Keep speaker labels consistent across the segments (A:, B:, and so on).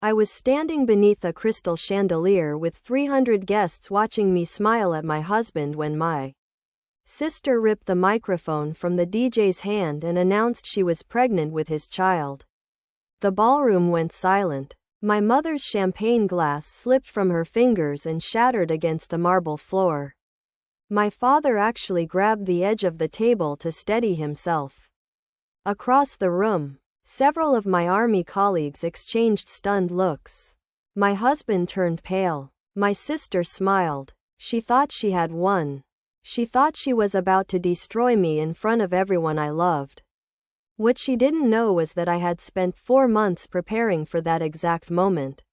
A: I was standing beneath a crystal chandelier with 300 guests watching me smile at my husband when my sister ripped the microphone from the DJ's hand and announced she was pregnant with his child. The ballroom went silent. My mother's champagne glass slipped from her fingers and shattered against the marble floor. My father actually grabbed the edge of the table to steady himself. Across the room, several of my army colleagues exchanged stunned looks. My husband turned pale. My sister smiled. She thought she had won. She thought she was about to destroy me in front of everyone I loved. What she didn't know was that I had spent 4 months preparing for that exact moment.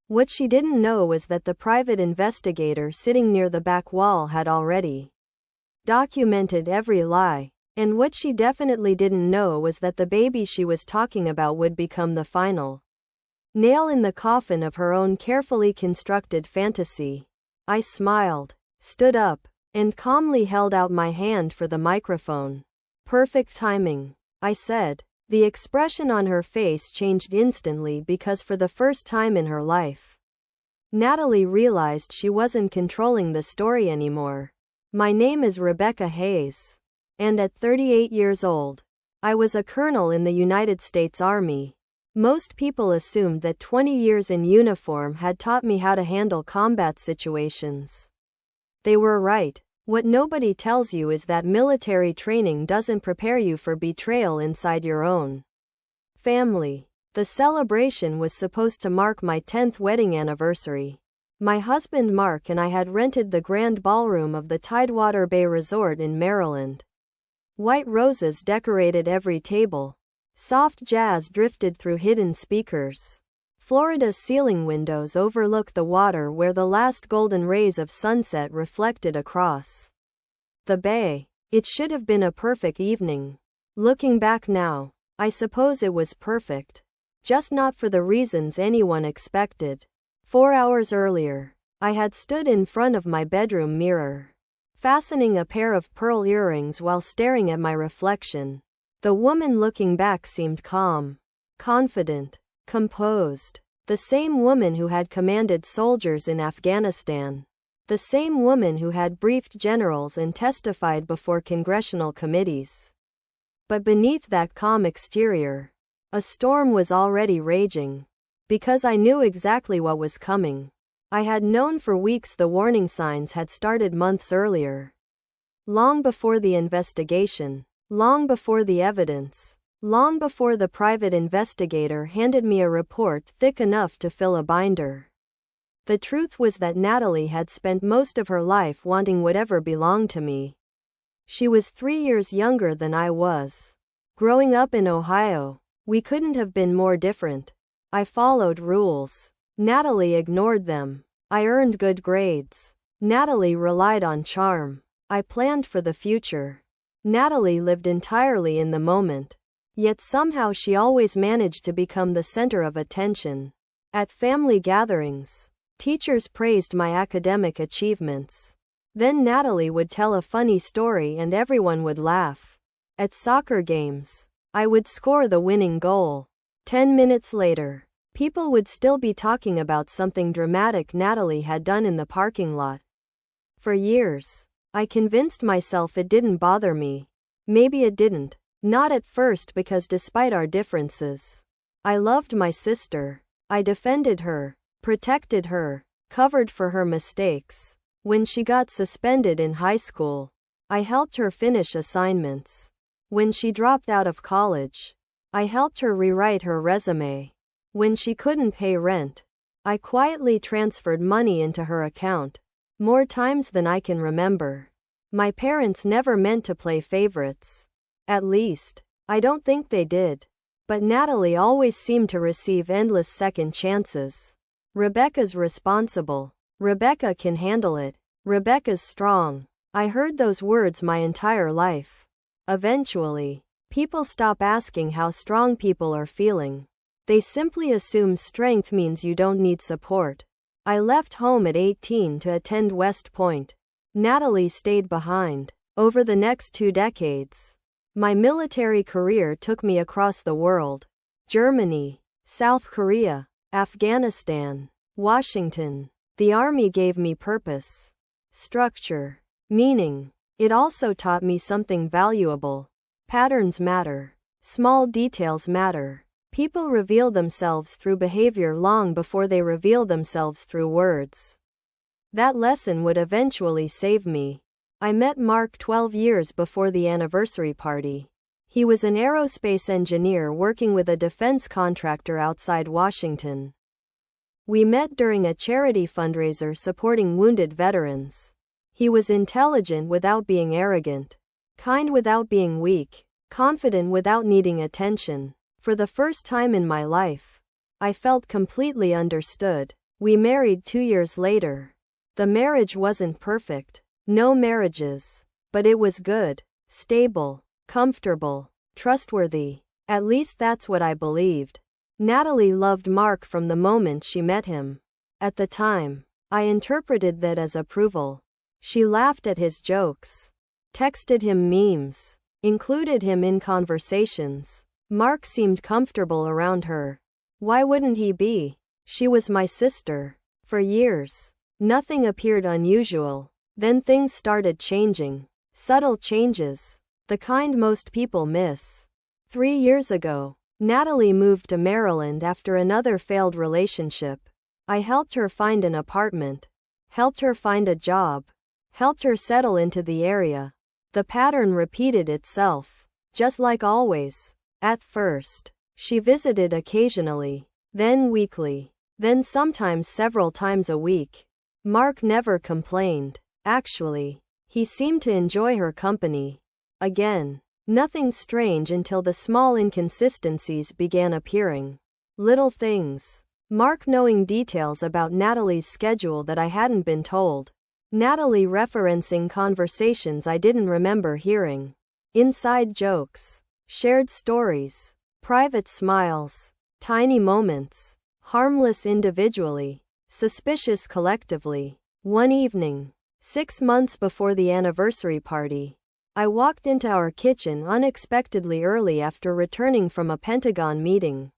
A: What she didn't know was that the private investigator sitting near the back wall had already documented every lie. And what she definitely didn't know was that the baby she was talking about would become the final nail in the coffin of her own carefully constructed fantasy. I smiled, stood up, and calmly held out my hand for the microphone. Perfect timing, I said. The expression on her face changed instantly because for the first time in her life, Natalie realized she wasn't controlling the story anymore. My name is Rebecca Hayes. And at 38 years old, I was a colonel in the United States Army. Most people assumed that 20 years in uniform had taught me how to handle combat situations. They were right. What nobody tells you is that military training doesn't prepare you for betrayal inside your own family. The celebration was supposed to mark my 10th wedding anniversary. My husband Mark and I had rented the grand ballroom of the Tidewater Bay Resort in Maryland. White roses decorated every table. Soft jazz drifted through hidden speakers. Florida's ceiling windows overlooked the water where the last golden rays of sunset reflected across the bay. It should have been a perfect evening. Looking back now, I suppose it was perfect. Just not for the reasons anyone expected. 4 hours earlier, I had stood in front of my bedroom mirror, fastening a pair of pearl earrings while staring at my reflection. The woman looking back seemed calm, confident, composed. The same woman who had commanded soldiers in Afghanistan. The same woman who had briefed generals and testified before congressional committees. But beneath that calm exterior, a storm was already raging. Because I knew exactly what was coming. I had known for weeks the warning signs had started months earlier. Long before the investigation. Long before the evidence. Long before the private investigator handed me a report thick enough to fill a binder. The truth was that Natalie had spent most of her life wanting whatever belonged to me. She was 3 years younger than I was. Growing up in Ohio, we couldn't have been more different. I followed rules. Natalie ignored them. I earned good grades. Natalie relied on charm. I planned for the future. Natalie lived entirely in the moment. Yet somehow she always managed to become the center of attention. At family gatherings, teachers praised my academic achievements. Then Natalie would tell a funny story and everyone would laugh. At soccer games, I would score the winning goal. 10 minutes later, people would still be talking about something dramatic Natalie had done in the parking lot. For years, I convinced myself it didn't bother me. Maybe it didn't. Not at first, because despite our differences, I loved my sister. I defended her, protected her, covered for her mistakes. When she got suspended in high school, I helped her finish assignments. When she dropped out of college, I helped her rewrite her resume. When she couldn't pay rent, I quietly transferred money into her account. More times than I can remember. My parents never meant to play favorites. At least, I don't think they did. But Natalie always seemed to receive endless second chances. Rebecca's responsible. Rebecca can handle it. Rebecca's strong. I heard those words my entire life. Eventually, people stop asking how strong people are feeling. They simply assume strength means you don't need support. I left home at 18 to attend West Point. Natalie stayed behind. Over the next 2 decades, my military career took me across the world. Germany, South Korea, Afghanistan. Washington. The Army gave me purpose, structure, meaning. It also taught me something valuable. Patterns matter. Small details matter. People reveal themselves through behavior long before they reveal themselves through words. That lesson would eventually save me. I met Mark 12 years before the anniversary party. He was an aerospace engineer working with a defense contractor outside Washington. We met during a charity fundraiser supporting wounded veterans. He was intelligent without being arrogant, kind without being weak, confident without needing attention. For the first time in my life, I felt completely understood. We married 2 years later. The marriage wasn't perfect. No marriages. But it was good, stable, comfortable, trustworthy. At least that's what I believed. Natalie loved Mark from the moment she met him. At the time, I interpreted that as approval. She laughed at his jokes, texted him memes, included him in conversations. Mark seemed comfortable around her. Why wouldn't he be? She was my sister. For years, nothing appeared unusual. Then things started changing. Subtle changes. The kind most people miss. 3 years ago, Natalie moved to Maryland after another failed relationship. I helped her find an apartment, helped her find a job, helped her settle into the area. The pattern repeated itself, just like always. At first, she visited occasionally, then weekly, then sometimes several times a week. Mark never complained. Actually, he seemed to enjoy her company. Again, nothing strange until the small inconsistencies began appearing. Little things. Mark knowing details about Natalie's schedule that I hadn't been told. Natalie referencing conversations I didn't remember hearing. Inside jokes. Shared stories. Private smiles. Tiny moments. Harmless individually. Suspicious collectively. One evening, 6 months before the anniversary party, I walked into our kitchen unexpectedly early after returning from a Pentagon meeting.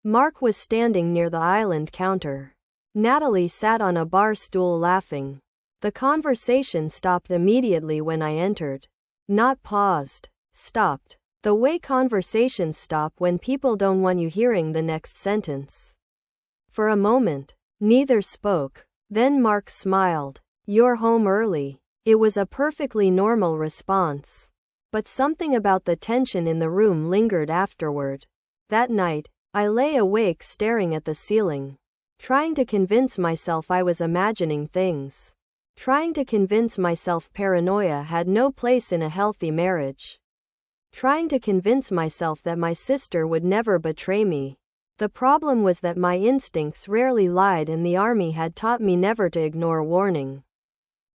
A: Mark was standing near the island counter. Natalie sat on a bar stool laughing. The conversation stopped immediately when I entered. Not paused. Stopped. The way conversations stop when people don't want you hearing the next sentence. For a moment, neither spoke. Then Mark smiled. "You're home early." It was a perfectly normal response. But something about the tension in the room lingered afterward. That night, I lay awake staring at the ceiling, trying to convince myself I was imagining things. Trying to convince myself paranoia had no place in a healthy marriage. Trying to convince myself that my sister would never betray me. The problem was that my instincts rarely lied, and the Army had taught me never to ignore warning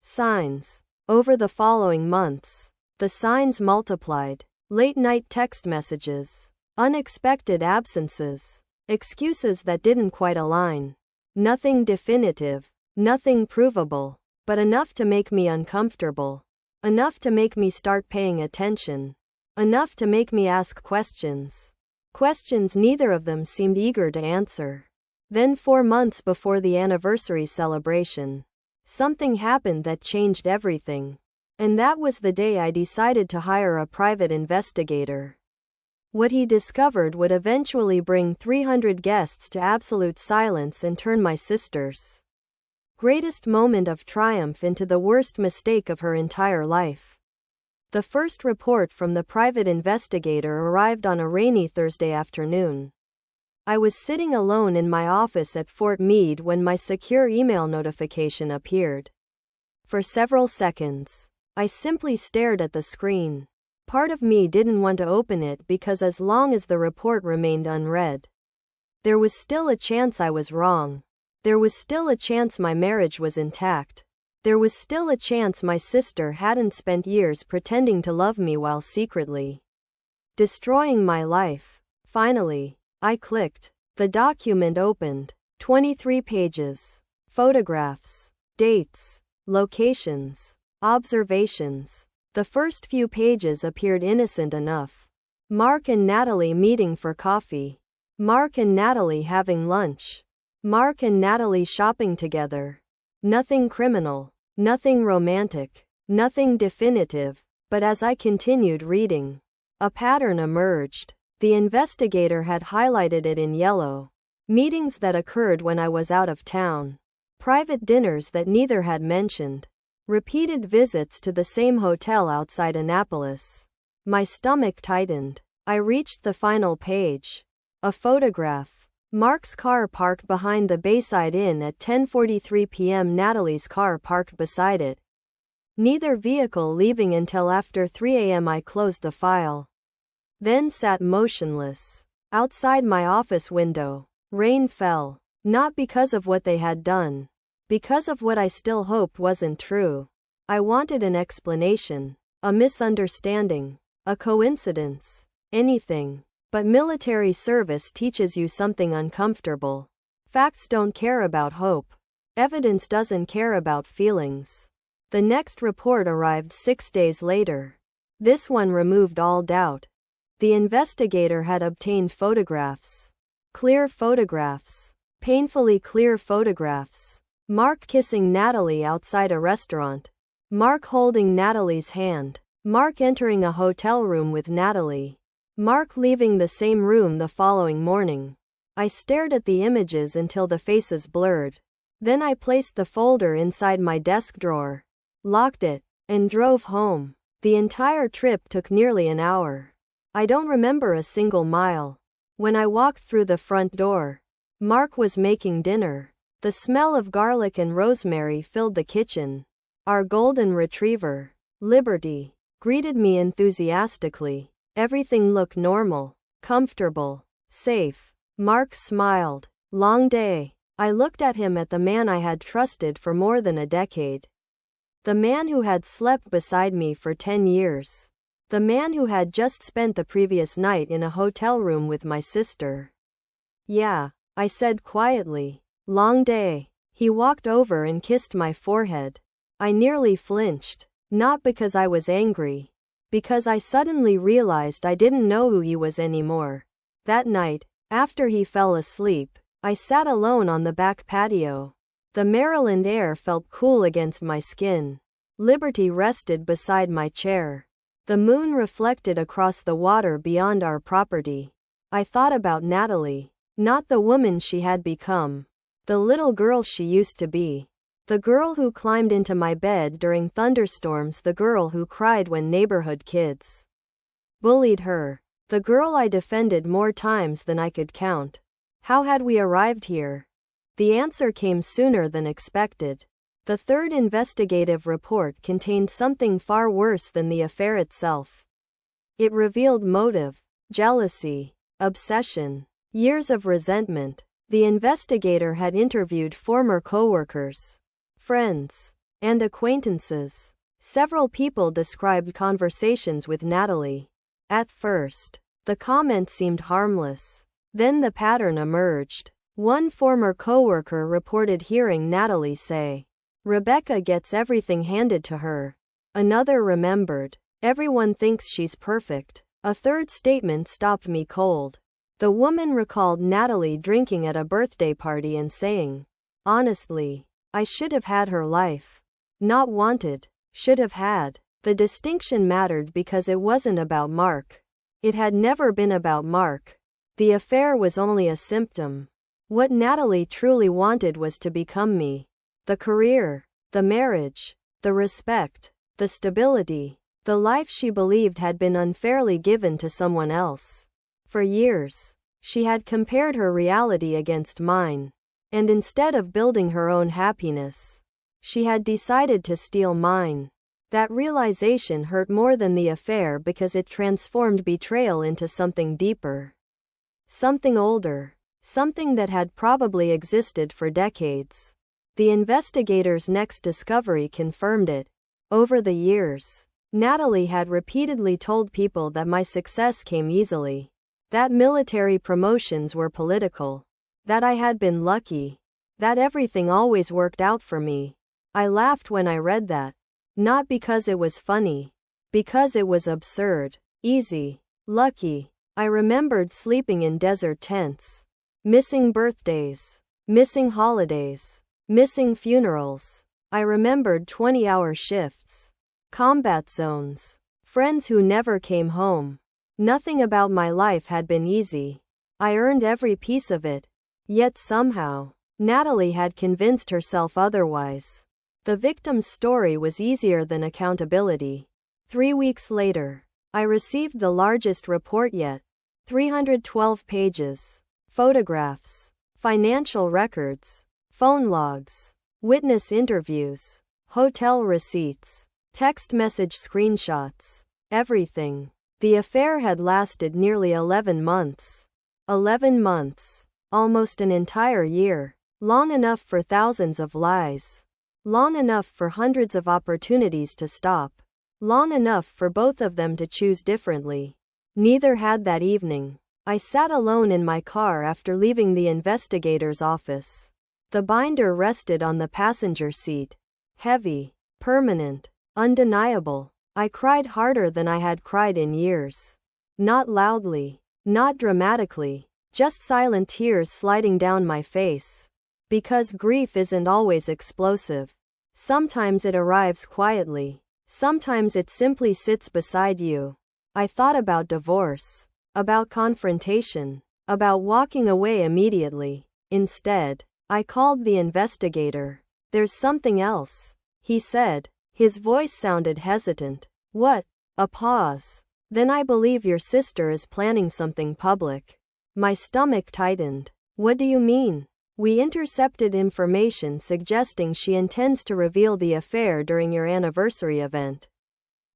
A: signs. Over the following months, the signs multiplied. Late-night text messages, unexpected absences, excuses that didn't quite align. Nothing definitive, nothing provable, but enough to make me uncomfortable. Enough to make me start paying attention. Enough to make me ask questions. Questions neither of them seemed eager to answer. Then 4 months before the anniversary celebration, something happened that changed everything. And that was the day I decided to hire a private investigator. What he discovered would eventually bring 300 guests to absolute silence and turn my sister's greatest moment of triumph into the worst mistake of her entire life. The first report from the private investigator arrived on a rainy Thursday afternoon. I was sitting alone in my office at Fort Meade when my secure email notification appeared. For several seconds, I simply stared at the screen. Part of me didn't want to open it because as long as the report remained unread, there was still a chance I was wrong. There was still a chance my marriage was intact. There was still a chance my sister hadn't spent years pretending to love me while secretly destroying my life. Finally, I clicked. The document opened. 23 pages. Photographs. Dates. Locations. Observations. The first few pages appeared innocent enough. Mark and Natalie meeting for coffee. Mark and Natalie having lunch. Mark and Natalie shopping together. Nothing criminal. Nothing romantic. Nothing definitive. But as I continued reading, a pattern emerged. The investigator had highlighted it in yellow. Meetings that occurred when I was out of town. Private dinners that neither had mentioned. Repeated visits to the same hotel outside Annapolis. My stomach tightened. I reached the final page. A photograph. Mark's car parked behind the Bayside Inn at 10:43 p.m. Natalie's car parked beside it. Neither vehicle leaving until after 3 a.m. I closed the file. Then sat motionless. Outside my office window. Rain fell. Not because of what they had done. Because of what I still hoped wasn't true. I wanted an explanation. A misunderstanding. A coincidence. Anything. But military service teaches you something uncomfortable. Facts don't care about hope. Evidence doesn't care about feelings. The next report arrived 6 days later. This one removed all doubt. The investigator had obtained photographs. Clear photographs. Painfully clear photographs. Mark kissing Natalie outside a restaurant. Mark holding Natalie's hand. Mark entering a hotel room with Natalie. Mark leaving the same room the following morning. I stared at the images until the faces blurred. Then I placed the folder inside my desk drawer, locked it, and drove home. The entire trip took nearly an hour. I don't remember a single mile. When I walked through the front door, Mark was making dinner. The smell of garlic and rosemary filled the kitchen. Our golden retriever, Liberty, greeted me enthusiastically. Everything looked normal, comfortable, safe. Mark smiled. Long day. I looked at him, at the man I had trusted for more than a decade. The man who had slept beside me for 10 years. The man who had just spent the previous night in a hotel room with my sister. Yeah, I said quietly. Long day. He walked over and kissed my forehead. I nearly flinched. Not because I was angry. Because I suddenly realized I didn't know who he was anymore. That night, after he fell asleep, I sat alone on the back patio. The Maryland air felt cool against my skin. Liberty rested beside my chair. The moon reflected across the water beyond our property. I thought about Natalie. Not the woman she had become. The little girl she used to be. The girl who climbed into my bed during thunderstorms, the girl who cried when neighborhood kids bullied her. The girl I defended more times than I could count. How had we arrived here? The answer came sooner than expected. The third investigative report contained something far worse than the affair itself. It revealed motive, jealousy, obsession, years of resentment. The investigator had interviewed former coworkers, friends, and acquaintances. Several people described conversations with Natalie. At first, the comment seemed harmless. Then the pattern emerged. One former coworker reported hearing Natalie say, "Rebecca gets everything handed to her." Another remembered, "Everyone thinks she's perfect." A third statement stopped me cold. The woman recalled Natalie drinking at a birthday party and saying, "Honestly, I should have had her life." Not wanted, should have had. The distinction mattered because it wasn't about Mark. It had never been about Mark. The affair was only a symptom. What Natalie truly wanted was to become me. The career, the marriage, the respect, the stability, the life she believed had been unfairly given to someone else. For years, she had compared her reality against mine. And instead of building her own happiness, she had decided to steal mine. That realization hurt more than the affair because it transformed betrayal into something deeper. Something older. Something that had probably existed for decades. The investigator's next discovery confirmed it. Over the years, Natalie had repeatedly told people that my success came easily. That military promotions were political. That I had been lucky. That everything always worked out for me. I laughed when I read that. Not because it was funny. Because it was absurd. Easy. Lucky. I remembered sleeping in desert tents. Missing birthdays. Missing holidays. Missing funerals. I remembered 20-hour shifts. Combat zones. Friends who never came home. Nothing about my life had been easy. I earned every piece of it. Yet somehow, Natalie had convinced herself otherwise. The victim's story was easier than accountability. 3 weeks later, I received the largest report yet. 312 pages. Photographs. Financial records. Phone logs. Witness interviews. Hotel receipts. Text message screenshots. Everything. The affair had lasted nearly 11 months. 11 months. Almost an entire year. Long enough for thousands of lies. Long enough for hundreds of opportunities to stop. Long enough for both of them to choose differently. Neither had that evening. I sat alone in my car after leaving the investigator's office. The binder rested on the passenger seat. Heavy. Permanent. Undeniable. I cried harder than I had cried in years. Not loudly. Not dramatically. Just silent tears sliding down my face. Because grief isn't always explosive. Sometimes it arrives quietly. Sometimes it simply sits beside you. I thought about divorce. About confrontation. About walking away immediately. Instead, I called the investigator. "There's something else," he said. His voice sounded hesitant. "What?" A pause. "Then I believe your sister is planning something public." My stomach tightened. "What do you mean?" "We intercepted information suggesting she intends to reveal the affair during your anniversary event."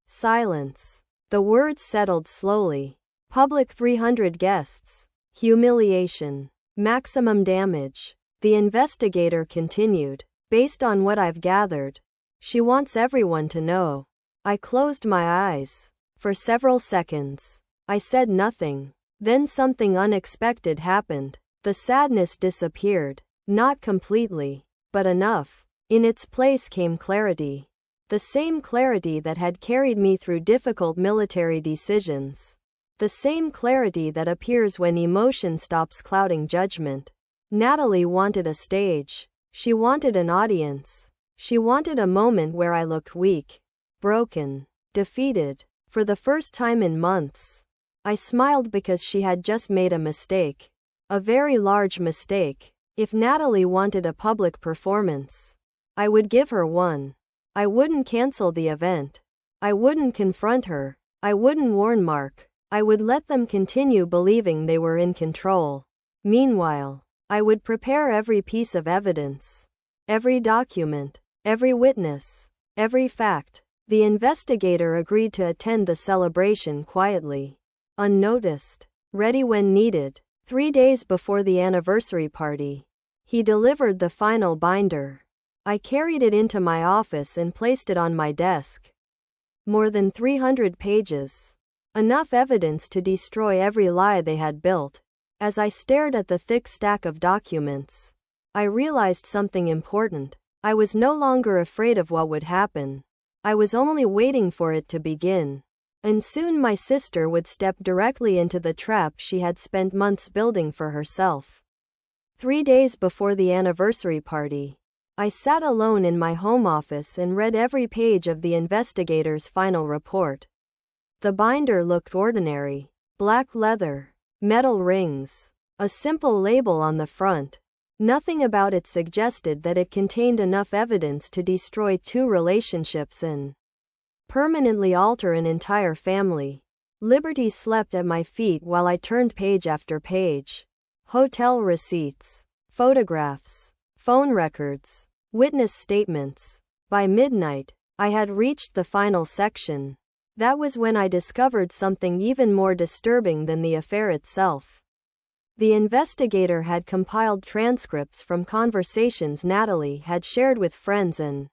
A: Silence. The words settled slowly. Public 300 guests. Humiliation. Maximum damage. The investigator continued. "Based on what I've gathered, she wants everyone to know." I closed my eyes. For several seconds, I said nothing. Then something unexpected happened. The sadness disappeared. Not completely, but enough. In its place came clarity. The same clarity that had carried me through difficult military decisions. The same clarity that appears when emotion stops clouding judgment. Natalie wanted a stage. She wanted an audience. She wanted a moment where I looked weak, broken, defeated. For the first time in months, I smiled because she had just made a mistake. A very large mistake. If Natalie wanted a public performance, I would give her one. I wouldn't cancel the event. I wouldn't confront her. I wouldn't warn Mark. I would let them continue believing they were in control. Meanwhile, I would prepare every piece of evidence. Every document. Every witness. Every fact. The investigator agreed to attend the celebration quietly. Unnoticed. Ready when needed. 3 days before the anniversary party, he delivered the final binder. I carried it into my office and placed it on my desk. More than 300 pages. Enough evidence to destroy every lie they had built. As I stared at the thick stack of documents, I realized something important. I was no longer afraid of what would happen. I was only waiting for it to begin. And soon my sister would step directly into the trap she had spent months building for herself. 3 days before the anniversary party, I sat alone in my home office and read every page of the investigator's final report. The binder looked ordinary. Black leather, metal rings, a simple label on the front. Nothing about it suggested that it contained enough evidence to destroy 2 relationships and permanently alter an entire family. Liberty slept at my feet while I turned page after page. Hotel receipts, photographs, phone records, witness statements. By midnight, I had reached the final section. That was when I discovered something even more disturbing than the affair itself. The investigator had compiled transcripts from conversations Natalie had shared with friends and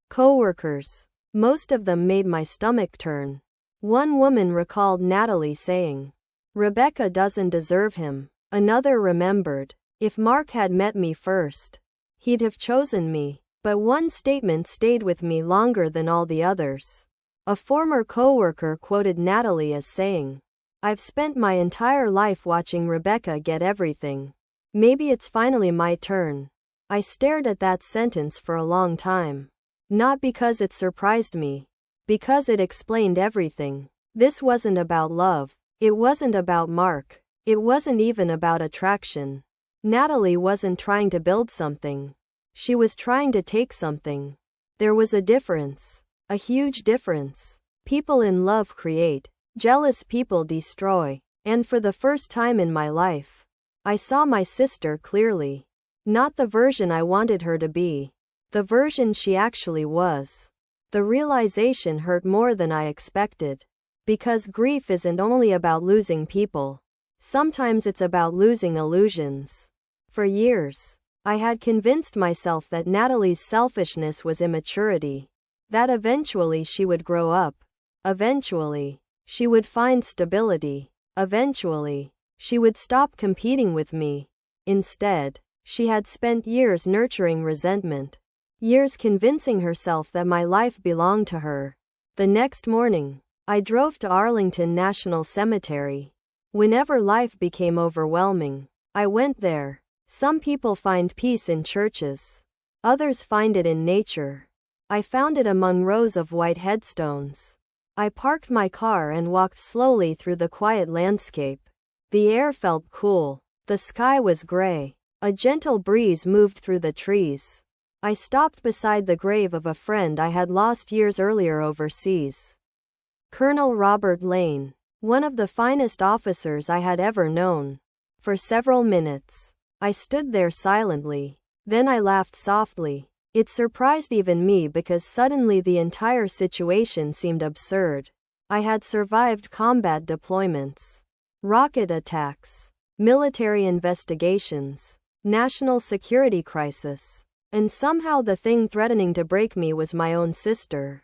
A: coworkers. Most of them made my stomach turn. One woman recalled Natalie saying, "Rebecca doesn't deserve him." Another remembered, "If Mark had met me first, he'd have chosen me." But one statement stayed with me longer than all the others. A former coworker quoted Natalie as saying, I've spent my entire life watching Rebecca get everything. Maybe it's finally my turn. I stared at that sentence for a long time. Not because it surprised me. Because it explained everything. This wasn't about love. It wasn't about Mark. It wasn't even about attraction. Natalie wasn't trying to build something. She was trying to take something. There was a difference. A huge difference. People in love create. Jealous people destroy. And for the first time in my life, I saw my sister clearly. Not the version I wanted her to be. The version she actually was. The realization hurt more than I expected. Because grief isn't only about losing people. Sometimes it's about losing illusions. For years, I had convinced myself that Natalie's selfishness was immaturity. That eventually she would grow up. Eventually, she would find stability. Eventually, she would stop competing with me. Instead, she had spent years nurturing resentment. Years convincing herself that my life belonged to her. The next morning, I drove to Arlington National Cemetery. Whenever life became overwhelming, I went there. Some people find peace in churches. Others find it in nature. I found it among rows of white headstones. I parked my car and walked slowly through the quiet landscape. The air felt cool. The sky was gray. A gentle breeze moved through the trees. I stopped beside the grave of a friend I had lost years earlier overseas. Colonel Robert Lane, one of the finest officers I had ever known. For several minutes, I stood there silently. Then I laughed softly. It surprised even me because suddenly the entire situation seemed absurd. I had survived combat deployments, rocket attacks, military investigations, national security crisis, and somehow the thing threatening to break me was my own sister.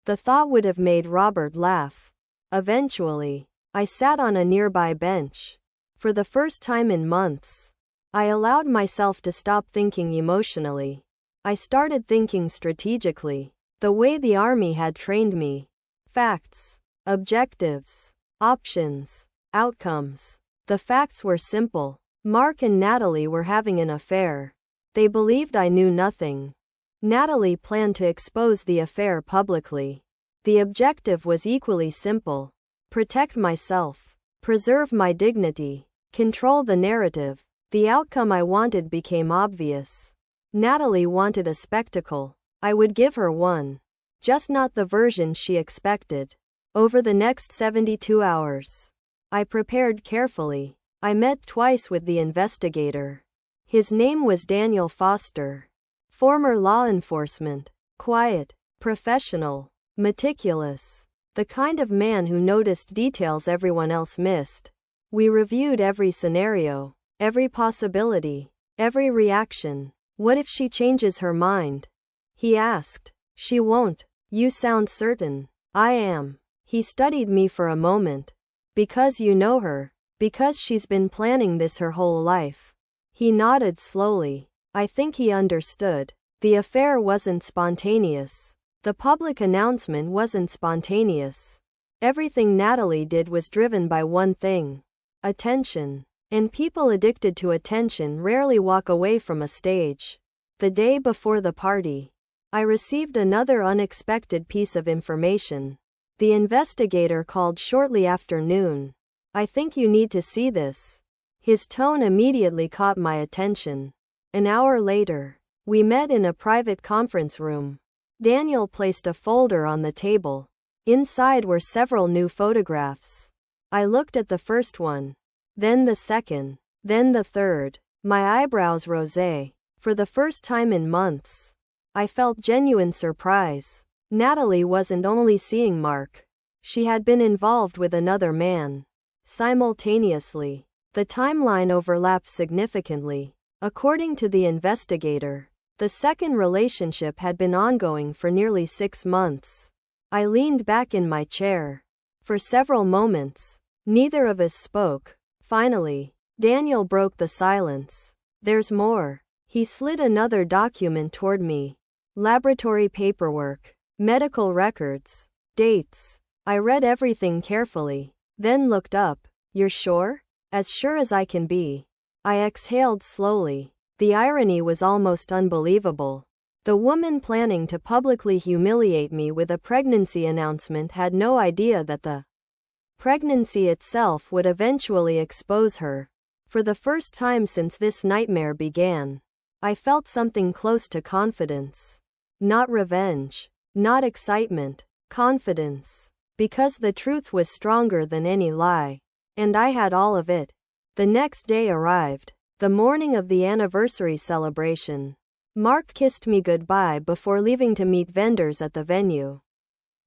A: The thought would have made Robert laugh. Eventually, I sat on a nearby bench. For the first time in months, I allowed myself to stop thinking emotionally. I started thinking strategically, the way the army had trained me. Facts, objectives, options, outcomes. The facts were simple. Mark and Natalie were having an affair. They believed I knew nothing. Natalie planned to expose the affair publicly. The objective was equally simple. Protect myself. Preserve my dignity. Control the narrative. The outcome I wanted became obvious. Natalie wanted a spectacle. I would give her one. Just not the version she expected. Over the next 72 hours, I prepared carefully. I met twice with the investigator. His name was Daniel Foster. Former law enforcement. Quiet. Professional. Meticulous. The kind of man who noticed details everyone else missed. We reviewed every scenario. Every possibility. Every reaction. What if she changes her mind? He asked. She won't. You sound certain. I am. He studied me for a moment. Because you know her. Because she's been planning this her whole life. He nodded slowly. I think he understood. The affair wasn't spontaneous. The public announcement wasn't spontaneous. Everything Natalie did was driven by one thing. Attention. And people addicted to attention rarely walk away from a stage. The day before the party, I received another unexpected piece of information. The investigator called shortly after noon. I think you need to see this. His tone immediately caught my attention. An hour later, we met in a private conference room. Daniel placed a folder on the table. Inside were several new photographs. I looked at the first one. Then the second. Then the third. My eyebrows rose. For the first time in months, I felt genuine surprise. Natalie wasn't only seeing Mark. She had been involved with another man. Simultaneously. The timeline overlapped significantly. According to the investigator, the second relationship had been ongoing for nearly 6 months. I leaned back in my chair. For several moments, neither of us spoke. Finally, Daniel broke the silence. There's more. He slid another document toward me. Laboratory paperwork. Medical records. Dates. I read everything carefully. then looked up. You're sure? As sure as I can be. I exhaled slowly. The irony was almost unbelievable. The woman planning to publicly humiliate me with a pregnancy announcement had no idea that the pregnancy itself would eventually expose her. For the first time since this nightmare began, I felt something close to confidence. Not revenge. Not excitement. Confidence. Because the truth was stronger than any lie. And I had all of it. The next day arrived. The morning of the anniversary celebration. Mark kissed me goodbye before leaving to meet vendors at the venue.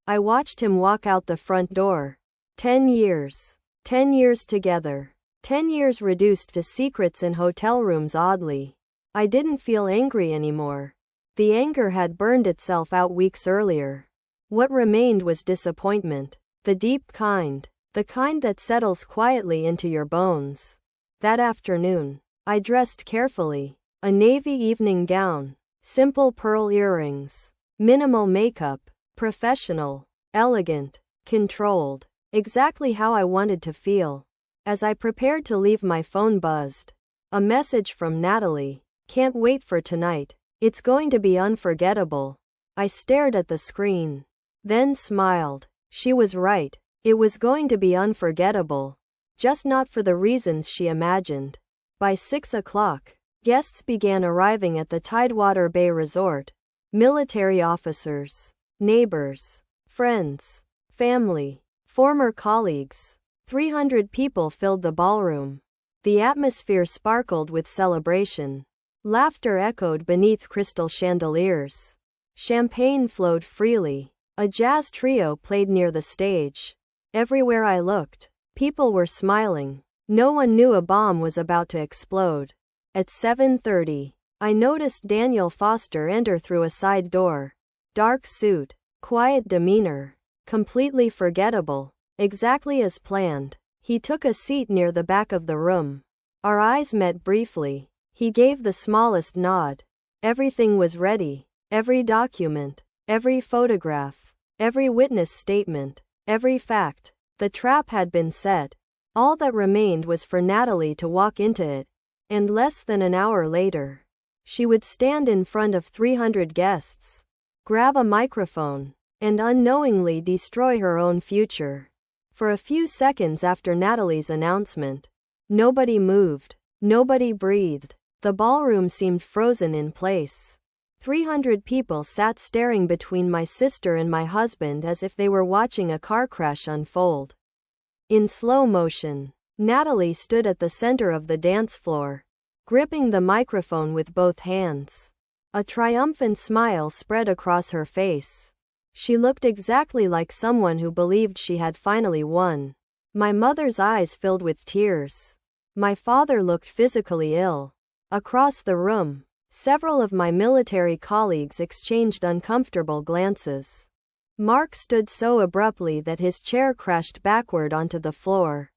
A: I watched him walk out the front door. 10 years. 10 years together. 10 years reduced to secrets in hotel rooms. Oddly, I didn't feel angry anymore. The anger had burned itself out weeks earlier. What remained was disappointment. The deep kind. The kind that settles quietly into your bones. That afternoon, I dressed carefully. A navy evening gown. Simple pearl earrings. Minimal makeup. Professional. Elegant. Controlled. Exactly how I wanted to feel. As I prepared to leave, my phone buzzed. A message from Natalie. Can't wait for tonight. It's going to be unforgettable. I stared at the screen. Then smiled. She was right. It was going to be unforgettable. Just not for the reasons she imagined. By 6 o'clock, guests began arriving at the Tidewater Bay Resort. Military officers, neighbors, friends, family, former colleagues. 300 people filled the ballroom. The atmosphere sparkled with celebration. Laughter echoed beneath crystal chandeliers. Champagne flowed freely. A jazz trio played near the stage. Everywhere I looked, people were smiling. No one knew a bomb was about to explode. At 7:30, I noticed Daniel Foster enter through a side door. Dark suit, quiet demeanor, completely forgettable. Exactly as planned. He took a seat near the back of the room. Our eyes met briefly. He gave the smallest nod. Everything was ready. Every document, every photograph, every witness statement, every fact. The trap had been set. All that remained was for Natalie to walk into it. And less than an hour later, she would stand in front of 300 guests, grab a microphone, and unknowingly destroy her own future. For a few seconds after Natalie's announcement, nobody moved, nobody breathed. The ballroom seemed frozen in place. 300 people sat staring between my sister and my husband as if they were watching a car crash unfold. In slow motion, Natalie stood at the center of the dance floor, gripping the microphone with both hands. A triumphant smile spread across her face. She looked exactly like someone who believed she had finally won. My mother's eyes filled with tears. My father looked physically ill. Across the room, several of my military colleagues exchanged uncomfortable glances. Mark stood so abruptly that his chair crashed backward onto the floor.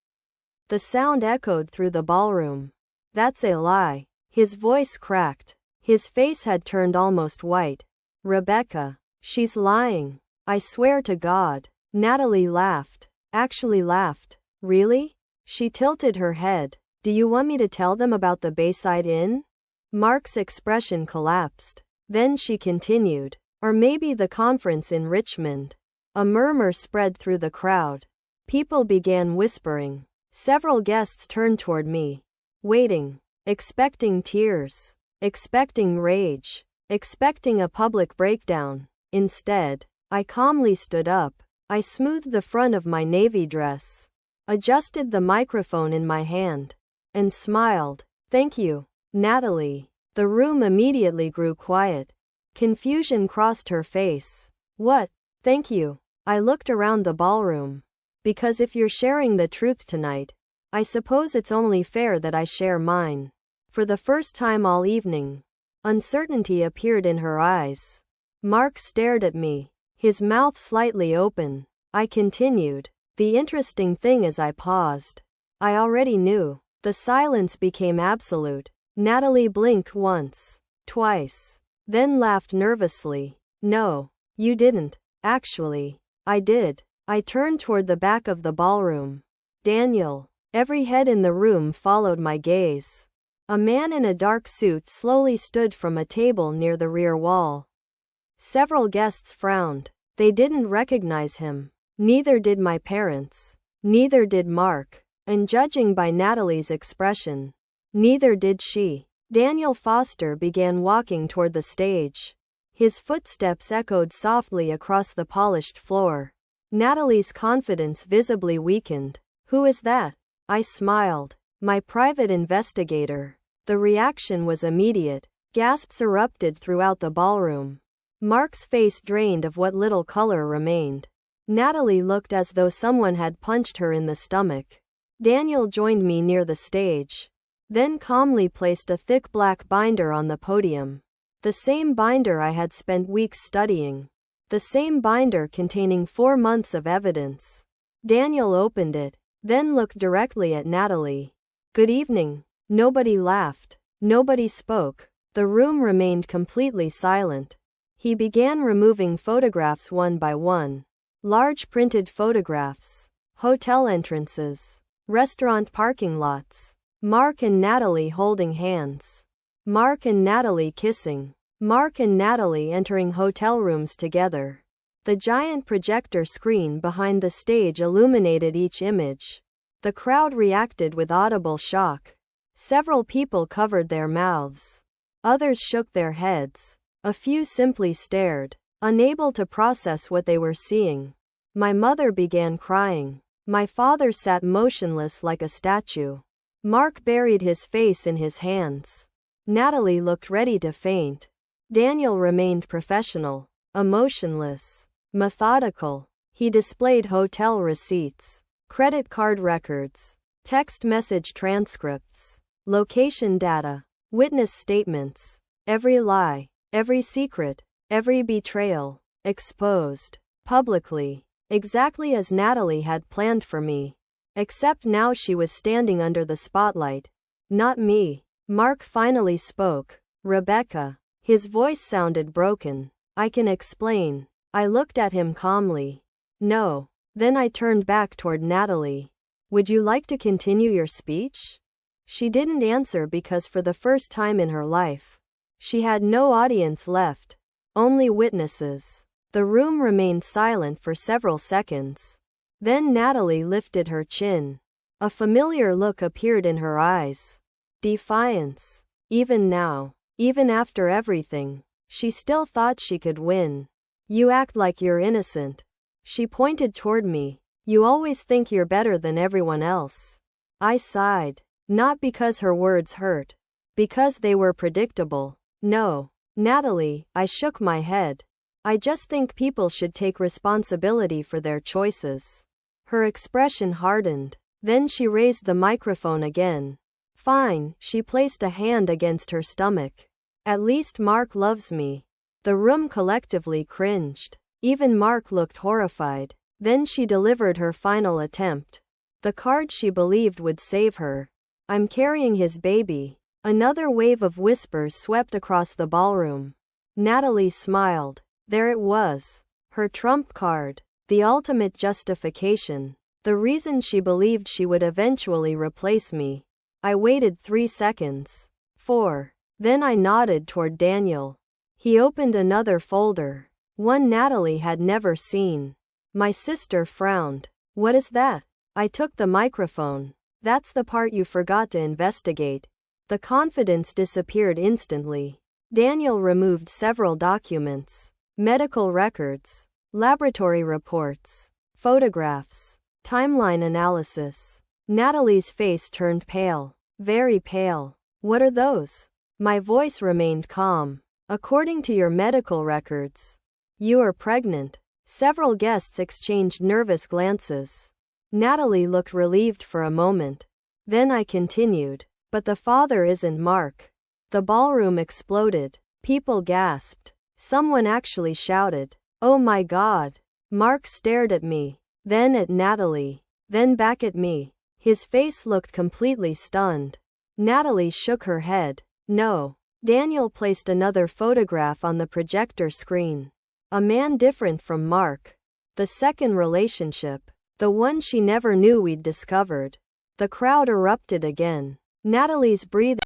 A: The sound echoed through the ballroom. That's a lie. His voice cracked. His face had turned almost white. Rebecca, she's lying. I swear to God. Natalie laughed. Actually laughed. Really? She tilted her head. Do you want me to tell them about the Bayside Inn? Mark's expression collapsed. Then she continued. Or maybe the conference in Richmond. A murmur spread through the crowd. People began whispering. Several guests turned toward me. Waiting. Expecting tears. Expecting rage. Expecting a public breakdown. Instead, I calmly stood up. I smoothed the front of my navy dress. Adjusted the microphone in my hand. And smiled. Thank you, Natalie. The room immediately grew quiet. Confusion crossed her face. What? Thank you. I looked around the ballroom. Because if you're sharing the truth tonight, I suppose it's only fair that I share mine. For the first time all evening, uncertainty appeared in her eyes. Mark stared at me, his mouth slightly open. I continued. The interesting thing is I paused. I already knew. The silence became absolute. Natalie blinked once, twice, then laughed nervously. No, you didn't. Actually, I did. I turned toward the back of the ballroom. Daniel. Every head in the room followed my gaze. A man in a dark suit slowly stood from a table near the rear wall. Several guests frowned. They didn't recognize him. Neither did my parents. Neither did Mark. And judging by Natalie's expression, neither did she. Daniel Foster began walking toward the stage. His footsteps echoed softly across the polished floor. Natalie's confidence visibly weakened. "Who is that?" I smiled. "My private investigator." The reaction was immediate. Gasps erupted throughout the ballroom. Mark's face drained of what little color remained. Natalie looked as though someone had punched her in the stomach. Daniel joined me near the stage, then calmly placed a thick black binder on the podium. The same binder I had spent weeks studying. The same binder containing 4 months of evidence. Daniel opened it, then looked directly at Natalie. "Good evening." Nobody laughed. Nobody spoke. The room remained completely silent. He began removing photographs one by one. Large printed photographs. Hotel entrances. Restaurant parking lots. Mark and Natalie holding hands. Mark and Natalie kissing. Mark and Natalie entering hotel rooms together. The giant projector screen behind the stage illuminated each image. The crowd reacted with audible shock. Several people covered their mouths. Others shook their heads. A few simply stared, unable to process what they were seeing. My mother began crying. My father sat motionless like a statue. Mark buried his face in his hands. Natalie looked ready to faint. Daniel remained professional, emotionless, methodical. He displayed hotel receipts, credit card records, text message transcripts, location data, witness statements. Every lie, every secret, every betrayal, exposed, publicly, exactly as Natalie had planned for me. Except now she was standing under the spotlight. Not me. Mark finally spoke. "Rebecca." His voice sounded broken. "I can explain." I looked at him calmly. "No." Then I turned back toward Natalie. "Would you like to continue your speech?" She didn't answer because for the first time in her life, she had no audience left. Only witnesses. The room remained silent for several seconds. Then Natalie lifted her chin. A familiar look appeared in her eyes. Defiance. Even now, even after everything, she still thought she could win. "You act like you're innocent." She pointed toward me. "You always think you're better than everyone else." I sighed. Not because her words hurt. Because they were predictable. "No, Natalie," I shook my head. "I just think people should take responsibility for their choices." Her expression hardened. Then she raised the microphone again. "Fine." She placed a hand against her stomach. "At least Mark loves me." The room collectively cringed. Even Mark looked horrified. Then she delivered her final attempt. The card she believed would save her. "I'm carrying his baby." Another wave of whispers swept across the ballroom. Natalie smiled. There it was. Her trump card. The ultimate justification. The reason she believed she would eventually replace me. I waited 3 seconds. 4. Then I nodded toward Daniel. He opened another folder. One Natalie had never seen. My sister frowned. "What is that?" I took the microphone. "That's the part you forgot to investigate." The confidence disappeared instantly. Daniel removed several documents. Medical records. Laboratory reports. Photographs. Timeline analysis. Natalie's face turned pale. Very pale. "What are those?" My voice remained calm. "According to your medical records, you are pregnant." Several guests exchanged nervous glances. Natalie looked relieved for a moment. Then I continued. "But the father isn't Mark." The ballroom exploded. People gasped. Someone actually shouted, "Oh my God." Mark stared at me, then at Natalie, then back at me. His face looked completely stunned. Natalie shook her head. "No." Daniel placed another photograph on the projector screen. A man different from Mark. The second relationship. The one she never knew we'd discovered. The crowd erupted again. Natalie's breathing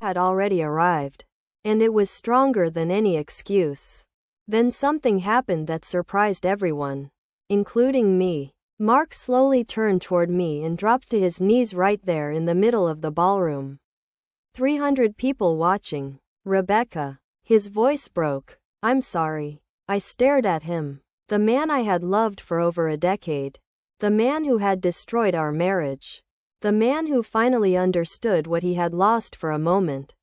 A: had already arrived, and it was stronger than any excuse. Then something happened that surprised everyone, including me. Mark slowly turned toward me and dropped to his knees right there in the middle of the ballroom. 300 people watching. Rebecca. His voice broke. I'm sorry. I stared at him. The man I had loved for over a decade. The man who had destroyed our marriage. The man who finally understood what he had lost for a moment.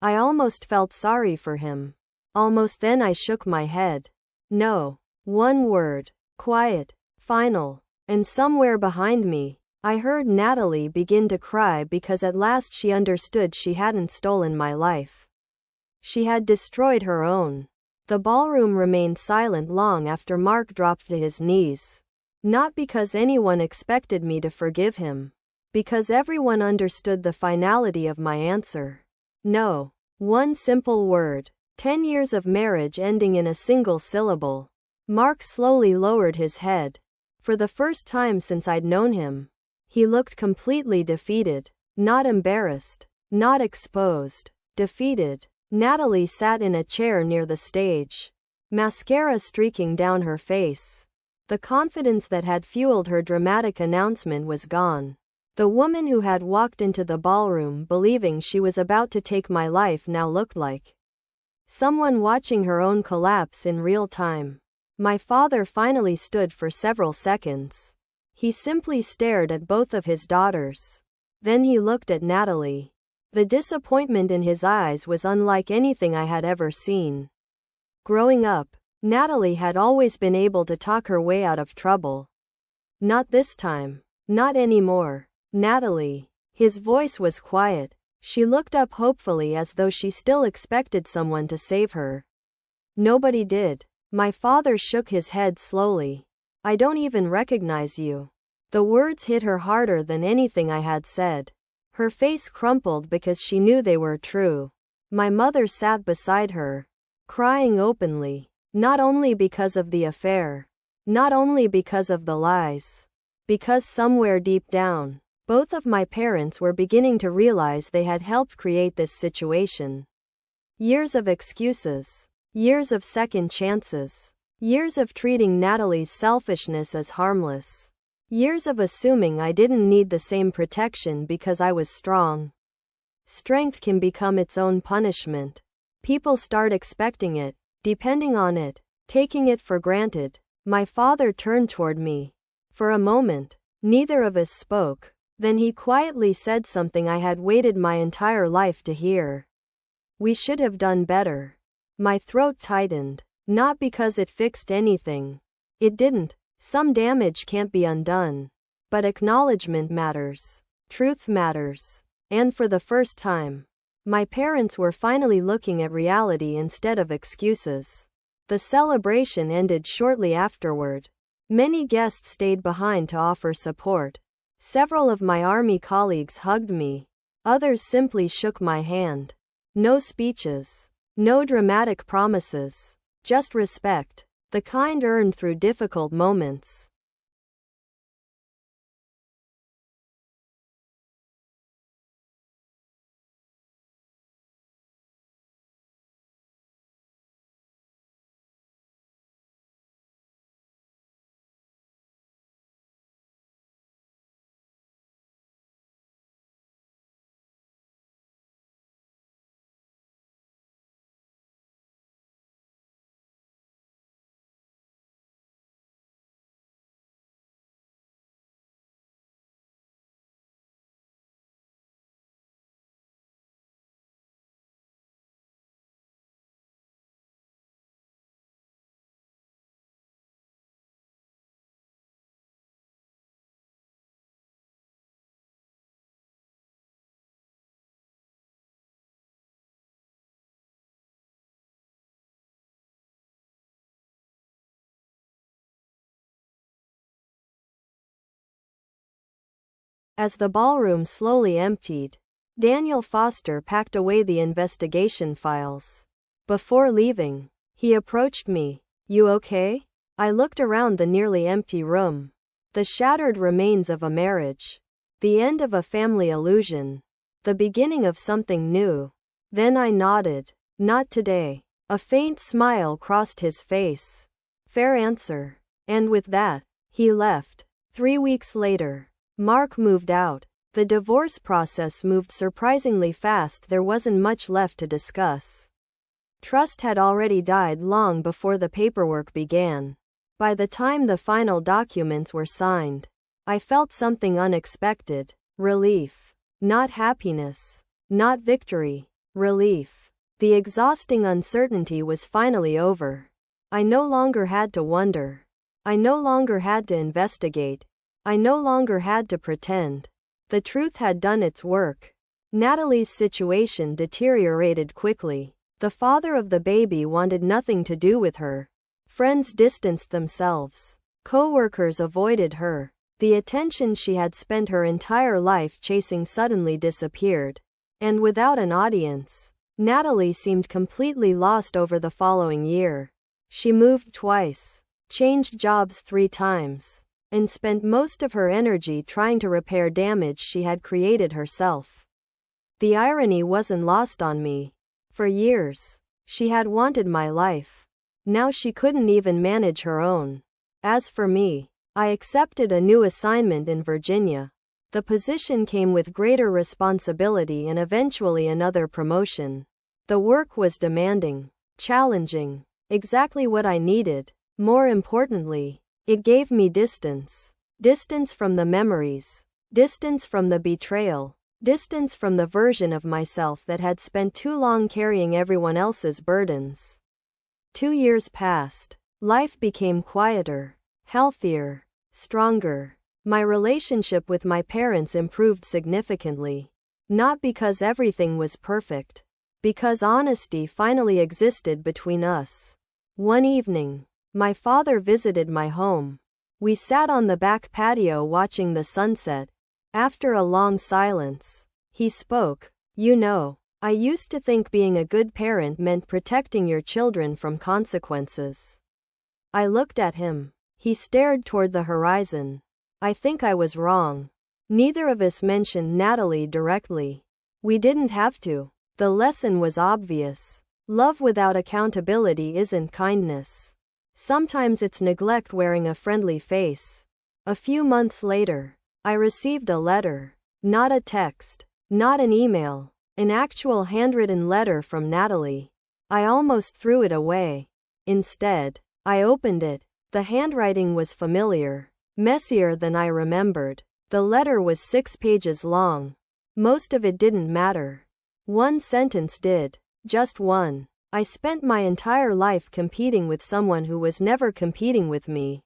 A: I almost felt sorry for him. Almost. Then I shook my head. No. One word. Quiet. Final. And somewhere behind me, I heard Natalie begin to cry because at last she understood she hadn't stolen my life. She had destroyed her own. The ballroom remained silent long after Mark dropped to his knees. Not because anyone expected me to forgive him. Because everyone understood the finality of my answer. No. One simple word. 10 years of marriage ending in a single syllable. Mark slowly lowered his head. For the first time since I'd known him, he looked completely defeated. Not embarrassed. Not exposed. Defeated. Natalie sat in a chair near the stage. Mascara streaking down her face. The confidence that had fueled her dramatic announcement was gone. The woman who had walked into the ballroom believing she was about to take my life now looked like someone watching her own collapse in real time. My father finally stood for several seconds. He simply stared at both of his daughters. Then he looked at Natalie. The disappointment in his eyes was unlike anything I had ever seen. Growing up, Natalie had always been able to talk her way out of trouble. Not this time. Not anymore. Natalie. His voice was quiet. She looked up hopefully as though she still expected someone to save her. Nobody did. My father shook his head slowly. I don't even recognize you. The words hit her harder than anything I had said. Her face crumpled because she knew they were true. My mother sat beside her, crying openly. Not only because of the affair. Not only because of the lies. Because somewhere deep down, both of my parents were beginning to realize they had helped create this situation. Years of excuses. Years of second chances. Years of treating Natalie's selfishness as harmless. Years of assuming I didn't need the same protection because I was strong. Strength can become its own punishment. People start expecting it, depending on it, taking it for granted. My father turned toward me. For a moment, neither of us spoke. Then he quietly said something I had waited my entire life to hear. We should have done better. My throat tightened. Not because it fixed anything. It didn't. Some damage can't be undone. But acknowledgement matters. Truth matters. And for the first time, my parents were finally looking at reality instead of excuses. The celebration ended shortly afterward. Many guests stayed behind to offer support. Several of my army colleagues hugged me. Others simply shook my hand. No speeches. No dramatic promises. Just respect. The kind earned through difficult moments. As the ballroom slowly emptied, Daniel Foster packed away the investigation files. Before leaving, he approached me. You okay? I looked around the nearly empty room. The shattered remains of a marriage. The end of a family illusion. The beginning of something new. Then I nodded. Not today. A faint smile crossed his face. Fair answer. And with that, he left. 3 weeks later, Mark moved out. The divorce process moved surprisingly fast. There wasn't much left to discuss. Trust had already died long before the paperwork began. By the time the final documents were signed, I felt something unexpected. Relief. Not happiness. Not victory. Relief. The exhausting uncertainty was finally over. I no longer had to wonder. I no longer had to investigate. I no longer had to pretend. The truth had done its work. Natalie's situation deteriorated quickly. The father of the baby wanted nothing to do with her. Friends distanced themselves. Co-workers avoided her. The attention she had spent her entire life chasing suddenly disappeared. And without an audience, Natalie seemed completely lost over the following year. She moved twice, changed jobs 3 times, and spent most of her energy trying to repair damage she had created herself. The irony wasn't lost on me. For years, she had wanted my life. Now she couldn't even manage her own. As for me, I accepted a new assignment in Virginia. The position came with greater responsibility and eventually another promotion. The work was demanding, challenging, exactly what I needed. More importantly, it gave me distance. Distance from the memories. Distance from the betrayal. Distance from the version of myself that had spent too long carrying everyone else's burdens. 2 years passed. Life became quieter, healthier, stronger. My relationship with my parents improved significantly. Not because everything was perfect. Because honesty finally existed between us. One evening, my father visited my home. We sat on the back patio watching the sunset. After a long silence, he spoke. You know, I used to think being a good parent meant protecting your children from consequences. I looked at him. He stared toward the horizon. I think I was wrong. Neither of us mentioned Natalie directly. We didn't have to. The lesson was obvious. Love without accountability isn't kindness. Sometimes it's neglect wearing a friendly face. A few months later, I received a letter. Not a text. Not an email. An actual handwritten letter from Natalie. I almost threw it away. Instead, I opened it. The handwriting was familiar. Messier than I remembered. The letter was 6 pages long. Most of it didn't matter. One sentence did. Just one. I spent my entire life competing with someone who was never competing with me.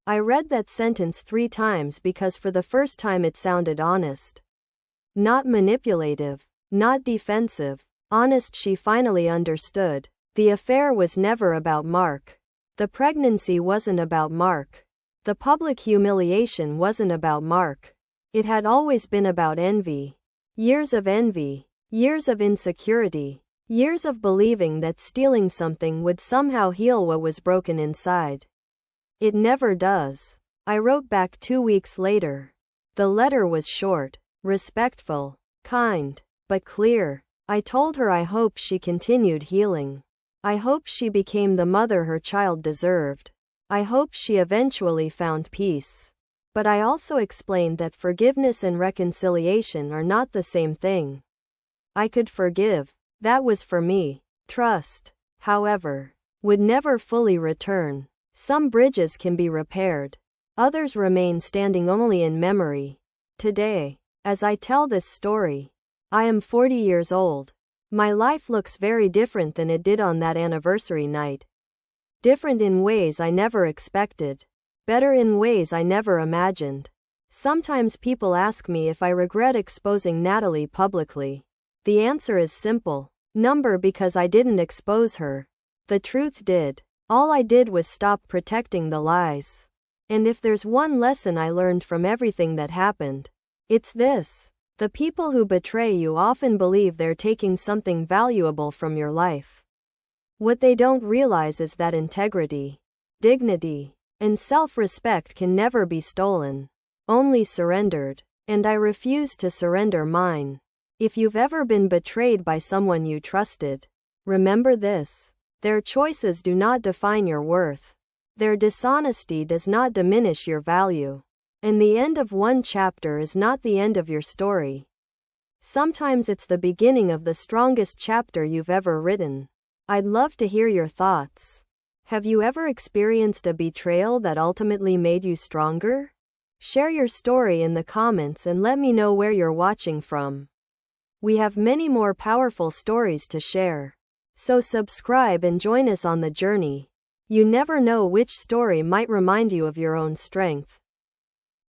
A: I read that sentence 3 times because for the first time it sounded honest. Not manipulative. Not defensive. Honest. She finally understood. The affair was never about Mark. The pregnancy wasn't about Mark. The public humiliation wasn't about Mark. It had always been about envy. Years of envy. Years of insecurity. Years of believing that stealing something would somehow heal what was broken inside. It never does. I wrote back 2 weeks later. The letter was short, respectful, kind, but clear. I told her I hoped she continued healing. I hoped she became the mother her child deserved. I hoped she eventually found peace. But I also explained that forgiveness and reconciliation are not the same thing. I could forgive. That was for me. Trust, however, would never fully return. Some bridges can be repaired. Others remain standing only in memory. Today, as I tell this story, I am 40 years old. My life looks very different than it did on that anniversary night. Different in ways I never expected. Better in ways I never imagined. Sometimes people ask me if I regret exposing Natalie publicly. The answer is simple. Number because I didn't expose her. The truth did. All I did was stop protecting the lies. And if there's one lesson I learned from everything that happened, it's this. The people who betray you often believe they're taking something valuable from your life. What they don't realize is that integrity, Dignity and self-respect can never be stolen, only surrendered. And I refuse to surrender mine. If you've ever been betrayed by someone you trusted, remember this: their choices do not define your worth. Their dishonesty does not diminish your value. And the end of one chapter is not the end of your story. Sometimes it's the beginning of the strongest chapter you've ever written. I'd love to hear your thoughts. Have you ever experienced a betrayal that ultimately made you stronger? Share your story in the comments and let me know where you're watching from. We have many more powerful stories to share. So subscribe and join us on the journey. You never know which story might remind you of your own strength.